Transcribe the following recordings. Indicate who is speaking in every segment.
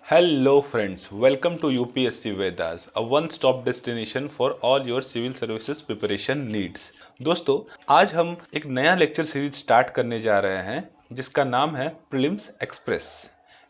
Speaker 1: Hello friends, welcome to UPSC VEDAS, a one-stop destination for all your civil services preparation needs. दोस्तों, आज हम एक नया lecture series start करने जा रहे हैं जिसका नाम है प्रीलिम्स एक्सप्रेस।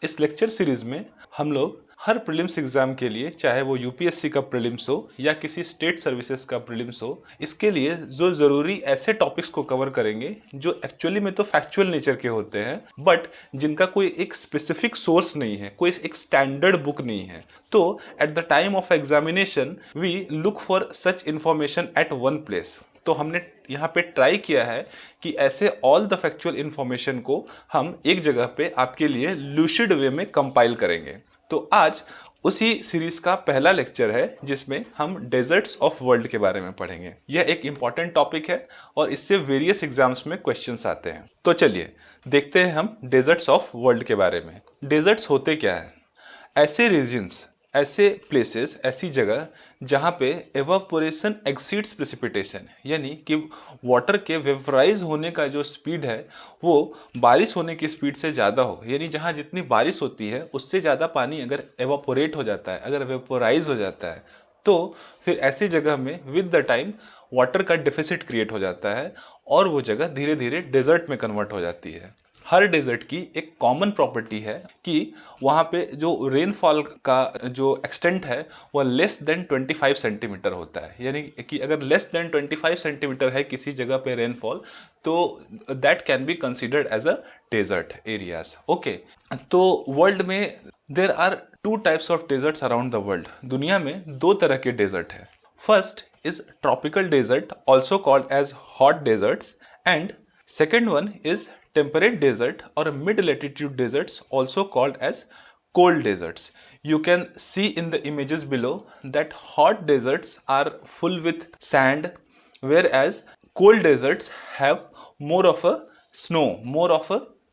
Speaker 1: इस लेक्चर सीरीज में हम लोग हर प्रीलिम्स एग्जाम के लिए, चाहे वो यूपीएससी का प्रीलिम्स हो या किसी स्टेट सर्विसेज का प्रीलिम्स हो, इसके लिए जो ज़रूरी ऐसे टॉपिक्स को कवर करेंगे जो एक्चुअली में तो फैक्चुअल नेचर के होते हैं, बट जिनका कोई एक स्पेसिफिक सोर्स नहीं है, कोई एक स्टैंडर्ड बुक नहीं है। तो at the time of examination we look for such information at one place. तो हमने यहाँ पे ट्राई किया है कि ऐसे ऑल द फैक्चुअल इंफॉर्मेशन को हम एक जगह पे आपके लिए लूसिड वे में कंपाइल करेंगे। तो आज उसी सीरीज का पहला लेक्चर है जिसमें हम डेजर्ट्स ऑफ वर्ल्ड के बारे में पढ़ेंगे। यह एक इंपॉर्टेंट टॉपिक है और इससे वेरियस एग्जाम्स में क्वेश्चंस आते हैं। तो चलिए देखते हैं हम डेजर्ट्स ऑफ वर्ल्ड के बारे में। डेजर्ट्स होते क्या है? ऐसे रीजन्स, ऐसे प्लेसेस, ऐसी जगह जहाँ पे एवापोरेशन एक्सीड्स प्रेसिपिटेशन, यानी कि वाटर के वेपराइज होने का जो स्पीड है वो बारिश होने की स्पीड से ज़्यादा हो। यानी जहाँ जितनी बारिश होती है उससे ज़्यादा पानी अगर एवापोरेट हो जाता है, अगर वेपोराइज हो जाता है, तो फिर ऐसी जगह में विद द टाइम वाटर का डेफिसिट क्रिएट हो जाता है और वो जगह धीरे धीरे डेजर्ट में कन्वर्ट हो जाती है। हर डेजर्ट की एक कॉमन प्रॉपर्टी है कि वहाँ पे जो रेनफॉल का जो एक्सटेंट है वो लेस देन 25 सेंटीमीटर होता है। यानी कि अगर लेस देन 25 सेंटीमीटर है किसी जगह पे रेनफॉल, तो that can be considered as a desert areas. Okay, तो वर्ल्ड में there are two types of deserts around the world. दुनिया में दो तरह के डेजर्ट है। First is tropical desert, also called as hot deserts, and second one is temperate desert or mid latitude deserts, also called as cold deserts. You can see in the images below that hot deserts are full with sand, whereas cold deserts have more of a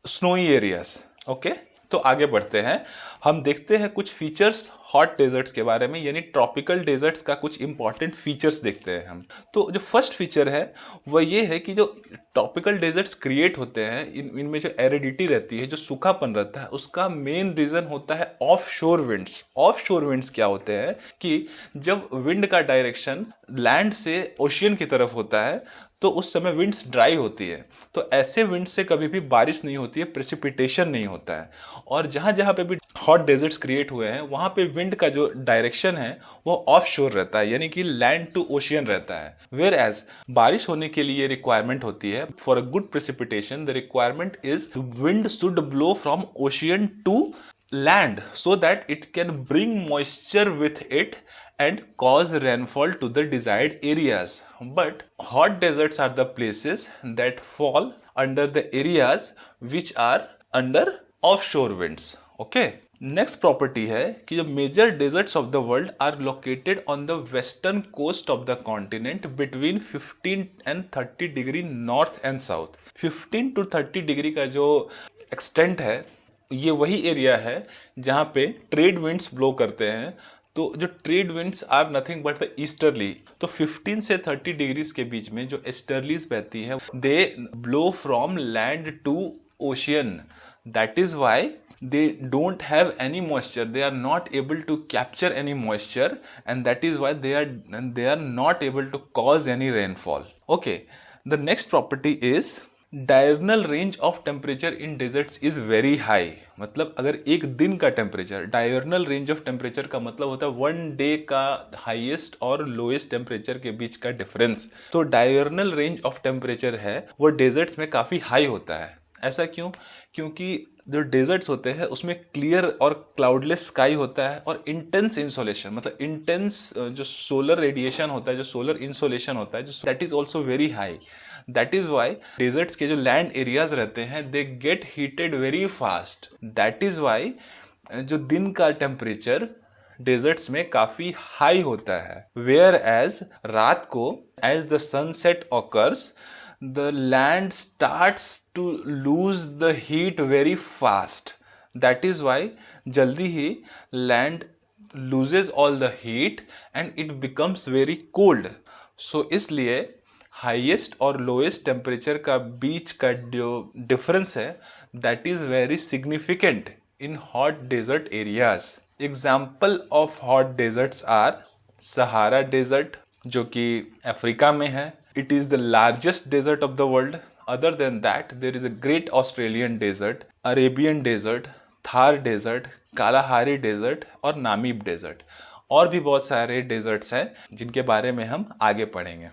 Speaker 1: snowy areas. Okay, तो आगे बढ़ते हैं। हम देखते हैं कुछ features hot desserts के बारे में, यानी ट्रॉपिकल डेजर्ट्स का कुछ इंपॉर्टेंट फीचर्स देखते हैं हम। तो जो फर्स्ट फीचर है वह ये है कि जो ट्रॉपिकल डेजर्ट्स क्रिएट होते हैं इनमें जो एरिडिटी रहती है, जो सूखापन रहता है, उसका मेन रीजन होता है ऑफ शोर विंड्स। ऑफ शोर विंड्स क्या होते हैं कि जब विंड का डायरेक्शन लैंड से ओशियन की तरफ होता है तो उस समय विंड्स ड्राई होती है, तो ऐसे विंड से कभी भी बारिश नहीं होती है, प्रेसिपिटेशन नहीं होता है। और जहाँ जहाँ पे भी हॉट डेजर्ट्स क्रिएट हुए हैं वहाँ पे विंड का जो डायरेक्शन है वो ऑफ शोर रहता है, यानी कि लैंड टू ओशियन रहता है। वेयर एज बारिश होने के लिए रिक्वायरमेंट होती है for a good precipitation, the requirement is wind should blow from ocean to land so that it can bring moisture with it and cause rainfall to the desired areas. But hot deserts are the places that fall under the areas which are under offshore winds. Okay, next property है कि जो major deserts of the world are located on the western coast of the continent between 15 and 30 degree north and south. 15 to 30 degree का जो extent है ये वही area है जहाँ पे ट्रेड विंड्स ब्लो करते हैं। तो जो trade winds are nothing but the easterly, तो 15 से 30 डिग्रीज के बीच में जो ईस्टर्लीज बहती है they blow from land to ocean. That is why they don't have any moisture, they are not able to capture any moisture, and that is why they are not able to cause any rainfall. Okay, the next property is diurnal range of temperature in desserts is very high. मतलब अगर एक दिन का temperature, diurnal range of temperature का मतलब होता है one day का हाईएस्ट और लोएस्ट टेम्परेचर के बीच का डिफरेंस। तो डायरनल रेंज ऑफ टेम्परेचर है वो डेजर्ट्स में काफ़ी हाई होता है। ऐसा क्यों? क्योंकि जो डेजर्ट्स होते हैं उसमें क्लियर और क्लाउडलेस स्काई होता है और इंटेंस इंसोलेशन, मतलब इंटेंस जो सोलर रेडिएशन होता है, जो सोलर इंसोलेशन होता है, that is also very high. That is why deserts के जो लैंड एरियाज रहते हैं they get heated very fast. That is why जो दिन का टेम्परेचर डेजर्ट्स में काफी हाई होता है। वेयर एज रात को as the sunset occurs the land starts to lose the heat very fast. That is why jaldi hi land loses all the heat and it becomes very cold. So इसलिए highest और lowest temperature का बीच का जो difference है that is very significant in hot desert areas. Example of hot deserts are Sahara Desert, जो कि Africa में है. It is the largest desert of the world. Other than that, there is a Great Australian Desert, Arabian Desert, Thar Desert, Kalahari Desert और Namib desert. और भी बहुत सारे desserts हैं जिनके बारे में हम आगे पढ़ेंगे.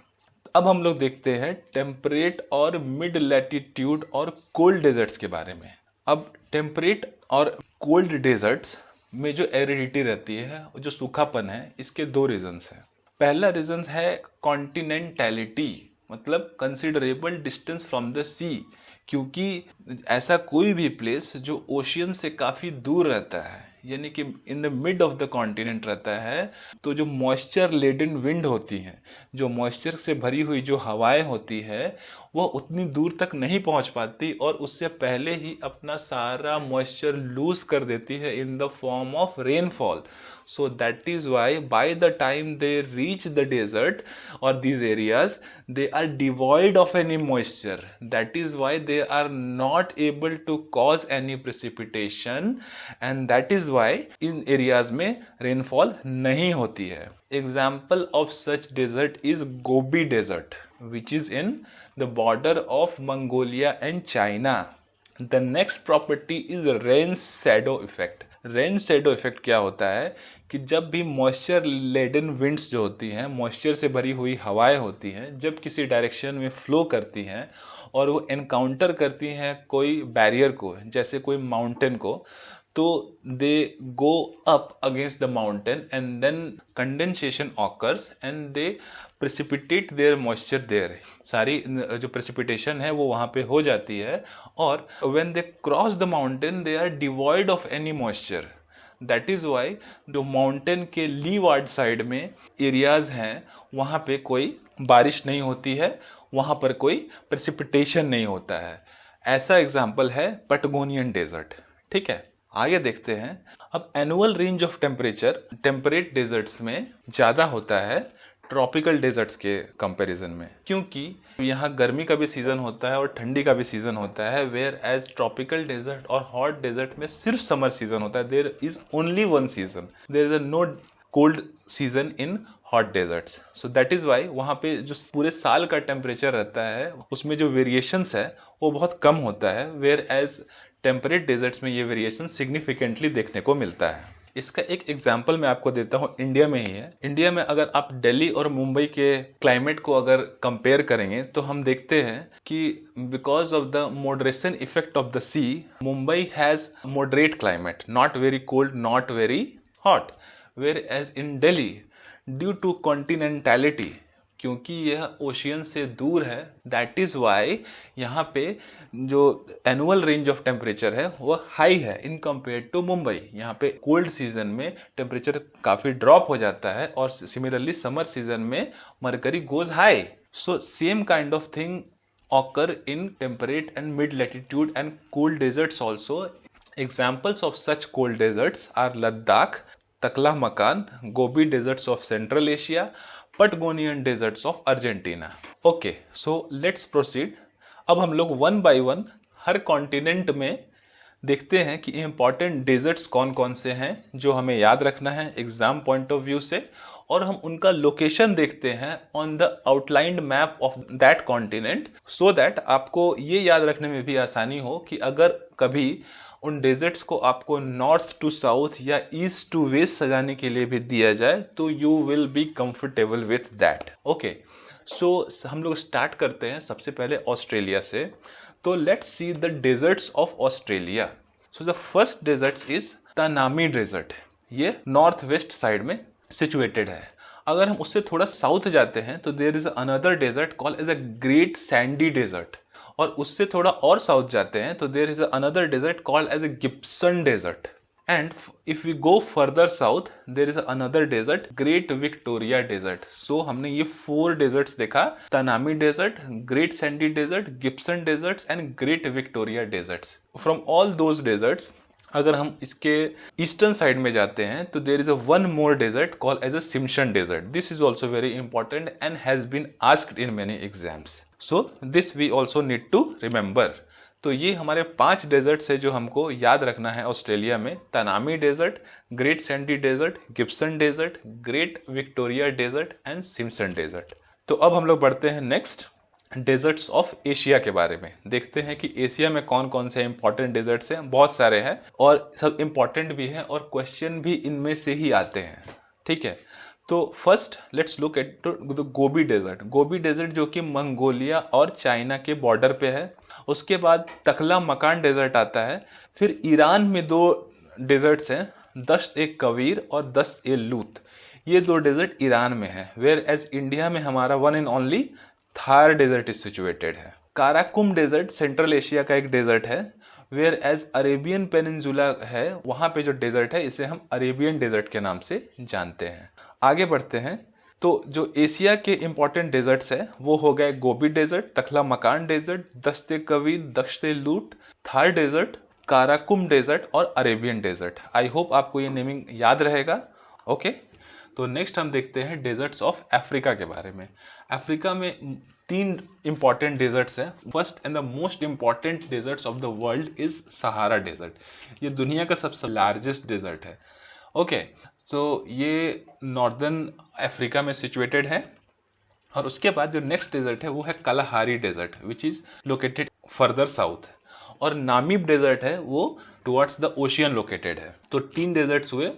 Speaker 1: अब हम लोग देखते हैं टेम्परेट और मिड लैटिट्यूड और कोल्ड डेजर्ट्स के बारे में. अब टेम्परेट और कोल्ड डेजर्ट्स में जो एरिडिटी रहती है, जो सूखापन है, इसके दो रीजंस हैं. पहला रीजन है कॉन्टिनेंटैलिटी, मतलब कंसिडरेबल डिस्टेंस फ्रॉम द सी, क्योंकि ऐसा कोई भी प्लेस जो ओशियन से काफ़ी दूर रहता है, यानी कि in the mid of the continent रहता है, तो जो मॉइस्चर लेडन विंड होती हैं, जो मॉइस्चर से भरी हुई जो हवाएं होती है, वो उतनी दूर तक नहीं पहुंच पाती और उससे पहले ही अपना सारा मॉइस्चर लूज कर देती है in the form of rainfall. So that is why by the time they reach the desert or these areas, they are devoid of any moisture. That is why they are not able to cause any precipitation, and that is why in areas में rainfall नहीं होती है. Example of such desert is Gobi Desert, which is in the border of Mongolia and China. The next property is rain shadow effect. Rain shadow effect क्या होता है कि जब भी मॉइस्चर लेडन विंड्स जो होती हैं, मॉइस्चर से भरी हुई हवाएं होती हैं, जब किसी डायरेक्शन में फ्लो करती हैं और वो एनकाउंटर करती हैं कोई बैरियर को, जैसे कोई माउंटेन को, तो they go up against the mountain and then condensation occurs and they precipitate their moisture there. सारी जो प्रेसिपिटेशन है वो वहाँ पे हो जाती है, और when they cross the mountain they are devoid of any moisture. That is why जो माउंटेन के लीवार्ड साइड में एरियाज़ हैं, वहाँ पे कोई बारिश नहीं होती है, वहाँ पर कोई प्रेसिपिटेशन नहीं होता है. ऐसा एग्जाम्पल है पैटागोनियन डेजर्ट. ठीक है, आगे देखते हैं. अब annual range of temperature temperate deserts में ज़्यादा होता है ट्रॉपिकल डेजर्ट्स के कंपैरिजन में, क्योंकि यहाँ गर्मी का भी सीज़न होता है और ठंडी का भी सीज़न होता है, वेयर एज ट्रॉपिकल डेजर्ट और हॉट डेजर्ट में सिर्फ समर सीज़न होता है. There is only one season, there is no cold season in hot deserts. So that is why वहाँ पे जो पूरे साल का टेम्परेचर रहता है उसमें जो वेरिएशंस है वो बहुत कम होता है, वेयर एज टेम्परेट डेजर्ट्स में ये वेरिएशन सिग्निफिकेंटली देखने को मिलता है. इसका एक एग्जाम्पल मैं आपको देता हूँ, इंडिया में ही है. इंडिया में अगर आप दिल्ली और मुंबई के क्लाइमेट को अगर कंपेयर करेंगे तो हम देखते हैं कि because of the moderation effect of the sea, Mumbai has moderate climate, not very cold, not very hot, whereas in Delhi due to continentality, क्योंकि यह ओशियन से दूर है, दैट इज़ वाई यहाँ पे जो एनुअल रेंज ऑफ टेम्परेचर है वो हाई है इन कंपेयर टू मुंबई. यहाँ पे कोल्ड सीजन में टेम्परेचर काफ़ी ड्रॉप हो जाता है और सिमिलरली समर सीजन में mercury goes high. So same kind of thing occur in temperate and mid latitude and cold deserts also. Examples of such cold deserts are Ladakh, Taklamakan, Gobi deserts of Central Asia, Patagonian deserts of Argentina. Okay, so let's proceed. अब हम लोग one by one हर continent में देखते हैं कि important desserts कौन कौन से हैं जो हमें याद रखना है एग्जाम पॉइंट ऑफ व्यू से, और हम उनका लोकेशन देखते हैं on the outlined map of that continent, so that आपको ये याद रखने में भी आसानी हो कि अगर कभी उन डेजर्ट्स को आपको नॉर्थ टू साउथ या ईस्ट टू वेस्ट सजाने के लिए भी दिया जाए तो you will be comfortable with that. Okay, so हम लोग स्टार्ट करते हैं सबसे पहले ऑस्ट्रेलिया से. तो let's see the deserts of Australia. So the first deserts is Tanami desert. ये नॉर्थ वेस्ट साइड में सिचुएटेड है. अगर हम उससे थोड़ा साउथ जाते हैं तो there is another desert called as a great Sandy desert, और उससे थोड़ा और साउथ जाते हैं तो there is another desert called as a Gibson desert, and if we go further south there is another desert Great Victoria desert. So हमने ये 4 डेजर्ट्स देखा, Tanami desert, great Sandy desert, Gibson deserts and great Victoria deserts. From all those deserts अगर हम इसके eastern side में जाते हैं तो there is a one more desert called as a Simpson desert. This is also very important and has been asked in many exams. So this we also need to remember. तो ये हमारे 5 desserts है जो हमको याद रखना है Australia में। Tanami desert, great Sandy desert, Gibson desert, Great Victoria desert and Simpson desert. तो अब हम लोग बढ़ते हैं नेक्स्ट डेजर्ट्स ऑफ एशिया के बारे में। देखते हैं कि एशिया में कौन कौन से इंपॉर्टेंट डेजर्ट्स हैं। बहुत सारे हैं और सब इंपॉर्टेंट भी हैं और क्वेश्चन भी इनमें से ही आते हैं, ठीक है। तो first let's look at the Gobi desert. Gobi desert जो कि मंगोलिया और चाइना के बॉर्डर पे है। उसके बाद टकला मकान डेजर्ट आता है। फिर ईरान में 2 डेजर्ट्स हैं, दश्त ए कवीर और दश्त ए लूत। ये 2 डेजर्ट ईरान में है। वेयर एज इंडिया में हमारा one and only Thar desert is situated है। काराकुम डेजर्ट सेंट्रल एशिया का एक डेजर्ट है। वेयर एज अरेबियन पेनिनजुला है, वहाँ पे जो डेजर्ट है इसे हम अरेबियन डेजर्ट के नाम से जानते हैं। आगे बढ़ते हैं। तो जो एशिया के इंपॉर्टेंट डेजर्ट्स है वो हो गए गोबी डेजर्ट, तखला मकान डेजर्ट, दश्त कवीर, दश्त लूट, थार डेजर्ट, काराकुम डेजर्ट और अरेबियन डेजर्ट। आई होप आपको ये नेमिंग याद रहेगा। ओके तो नेक्स्ट हम देखते हैं डेजर्ट्स ऑफ अफ्रीका के बारे में। अफ्रीका में 3 इंपॉर्टेंट डेजर्ट्स हैं। First and the most important deserts of the world is Sahara desert. ये दुनिया का सबसे लार्जेस्ट डेजर्ट है। ओके तो ये नॉर्दर्न अफ्रीका में सिचुएटेड है। और उसके बाद जो नेक्स्ट डेजर्ट है वो है Kalahari desert which is located further south. और नामीब डेजर्ट है वो टुवर्ड्स द ओशियन लोकेटेड है। तो 3 डेजर्ट्स हुए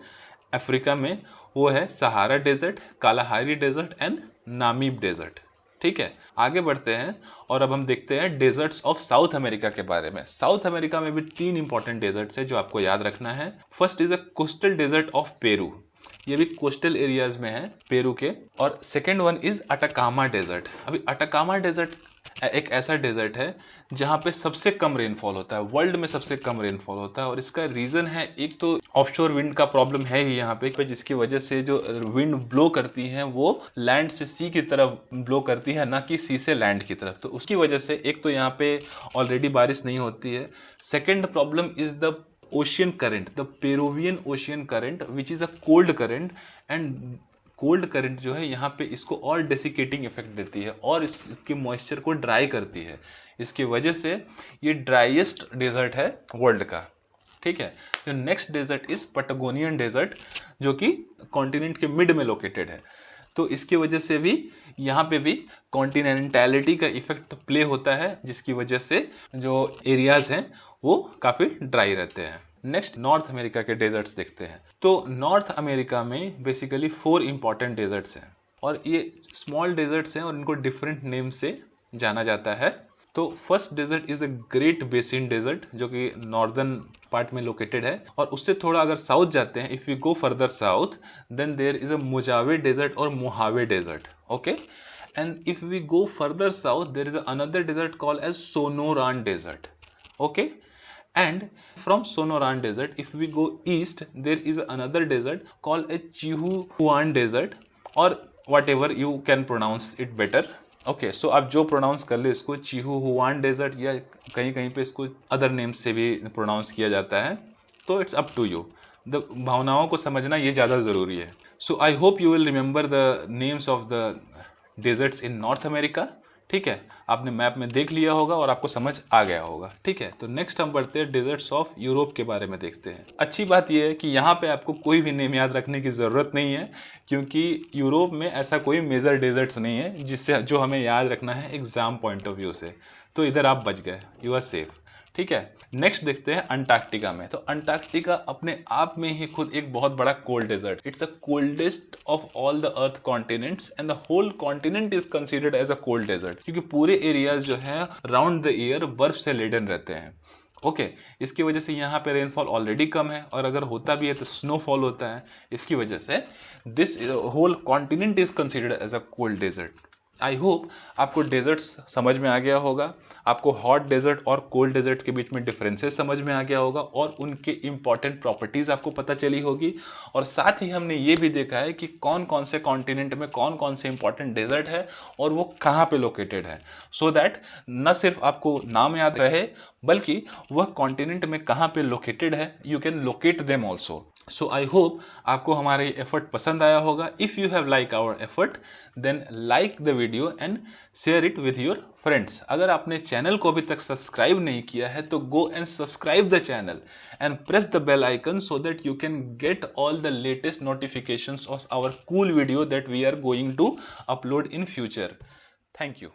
Speaker 1: अफ्रीका में, वो है Sahara desert, Kalahari desert and Namib desert, ठीक है। आगे बढ़ते हैं और अब हम देखते हैं डेजर्ट्स ऑफ साउथ अमेरिका के बारे में। साउथ अमेरिका में भी 3 इंपॉर्टेंट डेजर्ट्स है जो आपको याद रखना है। First is a coastal desert of Peru. ये भी कोस्टल एरियाज में है पेरू के। और second one is Atacama desert. अभी अटाकामा डेजर्ट एक ऐसा डेजर्ट है जहाँ पे सबसे कम रेनफॉल होता है, वर्ल्ड में सबसे कम रेनफॉल होता है। और इसका रीज़न है, एक तो ऑफशोर विंड का प्रॉब्लम है ही यहाँ पे, जिसकी वजह से जो विंड ब्लो करती है वो लैंड से सी की तरफ ब्लो करती है, ना कि सी से लैंड की तरफ। तो उसकी वजह से एक तो यहाँ पे ऑलरेडी बारिश नहीं होती है। Second problem is the ocean current, the Peruvian ocean current which is a cold current. And cold current जो है यहाँ पे इसको और डेसिकेटिंग इफेक्ट देती है और इसके मॉइस्चर को ड्राई करती है। इसकी वजह से ये ड्राइएस्ट डेजर्ट है वर्ल्ड का, ठीक है। जो next desert is Patagonian desert जो कि कॉन्टिनेंट के मिड में लोकेटेड है। तो इसकी वजह से भी यहाँ पे भी कॉन्टिनेंटैलिटी का इफेक्ट प्ले होता है, जिसकी वजह से जो एरियाज हैं वो काफ़ी ड्राई रहते हैं। नेक्स्ट नॉर्थ अमेरिका के डेजर्ट्स देखते हैं। तो नॉर्थ अमेरिका में बेसिकली 4 इंपॉर्टेंट डेजर्ट्स हैं और ये स्मॉल डेजर्ट्स हैं और इनको डिफरेंट नेम से जाना जाता है। तो first desert is a Great Basin desert जो कि नॉर्दर्न पार्ट में लोकेटेड है। और उससे थोड़ा अगर साउथ जाते हैं, if we go further south then there is a Mojave desert और Mojave desert, okay. And if we go further south there is another desert called as Sonoran desert, okay. And from Sonoran Desert, if we go east, there is another desert called a Chihuahuan Desert or whatever you can pronounce it better. Okay, so आप जो pronounce कर ले इसको चिहुहुआन desert या कहीं कहीं पे इसको अदर नेम्स से भी प्रोनाउंस किया जाता है, तो it's up to you. The भावनाओं को समझना ये ज़्यादा ज़रूरी है। So I hope you will remember the names of the deserts in North America, ठीक है। आपने मैप में देख लिया होगा और आपको समझ आ गया होगा, ठीक है। तो नेक्स्ट हम बढ़ते हैं डेजर्ट्स ऑफ यूरोप के बारे में देखते हैं। अच्छी बात यह है कि यहाँ पे आपको कोई भी नेम याद रखने की ज़रूरत नहीं है, क्योंकि यूरोप में ऐसा कोई मेजर डेजर्ट्स नहीं है जिससे जो हमें याद रखना है एग्जाम पॉइंट ऑफ व्यू से। तो इधर आप बच गए, यू आर सेफ, ठीक है। नेक्स्ट देखते हैं अंटार्कटिका में। तो अंटार्कटिका अपने आप में ही खुद एक बहुत बड़ा cold desert. It's a coldest of all the earth continents and the whole continent is considered as a cold desert, क्योंकि पूरे एरियाज जो है राउंड द ईयर बर्फ से लेडन रहते हैं, ओके। इसकी वजह से यहाँ पे रेनफॉल ऑलरेडी कम है और अगर होता भी है तो स्नोफॉल होता है। इसकी वजह से this whole continent is considered as a cold desert. I hope आपको डेजर्ट्स समझ में आ गया होगा, आपको हॉट डेजर्ट और कोल्ड डेजर्ट के बीच में डिफरेंसेस समझ में आ गया होगा और उनके इंपॉर्टेंट प्रॉपर्टीज़ आपको पता चली होगी। और साथ ही हमने ये भी देखा है कि कौन कौन से कॉन्टिनेंट में कौन कौन से इंपॉर्टेंट डेजर्ट है और वो कहाँ पे लोकेटेड है, सो दैट न सिर्फ आपको नाम याद रहे बल्कि वह कॉन्टिनेंट में कहाँ पे लोकेटेड है, you can locate them also, so I hope आपको हमारा ये एफर्ट पसंद आया होगा. If you have like our effort then like the video and share it with your friends. अगर आपने चैनल को अभी तक सब्सक्राइब नहीं किया है तो go and subscribe the channel and press the bell icon so that you can get all the latest notifications of our cool video that we are going to upload in future. Thank you.